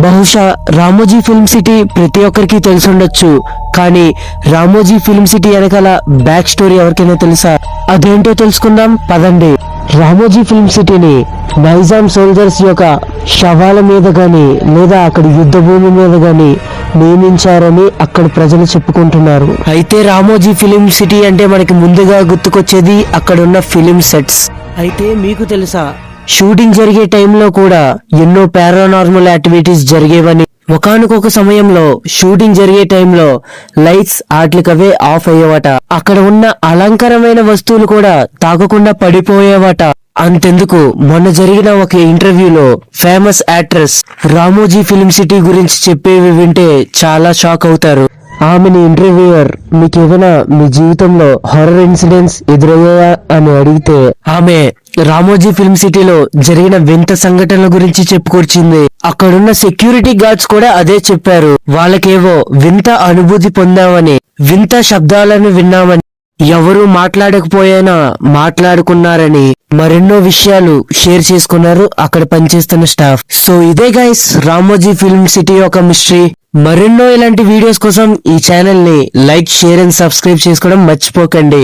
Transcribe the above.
బహుశా Ramoji film city ప్రతి ఒక్కరికి తెలిసుండొచ్చు, కానీ రామోజీ ఫిల్మ్ సిటీ వెనకాల బ్యాక్ స్టోరీ ఎవరికైనా తెలుసా? అదేంటో తెలుసుకుందాం పదండి. రామోజీ ఫిల్మ్ సిటీని నైజాం సోల్జర్స్ యొక్క శవాల మీద గాని లేదా అక్కడ యుద్ధ భూమి మీద గాని నియమించారని అక్కడ ప్రజలు చెప్పుకుంటున్నారు. అయితే రామోజీ ఫిలిం సిటీ అంటే మనకి ముందుగా గుర్తుకొచ్చేది అక్కడున్న ఫిలిం సెట్స్. అయితే మీకు తెలుసా, షూటింగ్ జరిగే టైంలో కూడా ఎన్నో పారానార్మల్ యాక్టివిటీస్ జరిగేవని. ఒకానొక సమయంలో షూటింగ్ జరిగే టైంలో లైట్స్ ఆట్లికవే ఆఫ్ అయ్యేవట. అక్కడ ఉన్న అలంకరమైన వస్తువులు కూడా తాకకుండా పడిపోయేవట. అంతెందుకు, మొన్న జరిగిన ఒక ఇంటర్వ్యూలో famous actress Ramoji film city గురించి చెప్పేవి వింటే చాలా షాక్ అవుతారు. ఆమెని ఇంటర్వ్యూయర్, మీకేమైనా మీ జీవితంలో హారర్ ఇన్సిడెంట్స్ ఎదురయ్యాయా అని అడిగితే ఆమె రామోజీ ఫిల్మ్ సిటీలో జరిగిన వింత సంఘటనల గురించి చెప్పుకొచ్చింది. అక్కడున్న సెక్యూరిటీ గార్డ్స్ కూడా అదే చెప్పారు. వాళ్ళకేవో వింత అనుభూతి పొందామని, వింత శబ్దాలను విన్నామని, ఎవరు మాట్లాడకపోయినా మాట్లాడుకున్నారని, మరెన్నో విషయాలు షేర్ చేసుకున్నారు అక్కడ పనిచేస్తున్న స్టాఫ్. సో ఇదే గైస్ రామోజీ ఫిల్మ్ సిటీ యొక్క మిస్టరీ. మరెన్నో ఇలాంటి వీడియోస్ కోసం ఈ ఛానల్ ని లైక్, షేర్ అండ్ సబ్స్క్రైబ్ చేసుకోవడం మర్చిపోకండి.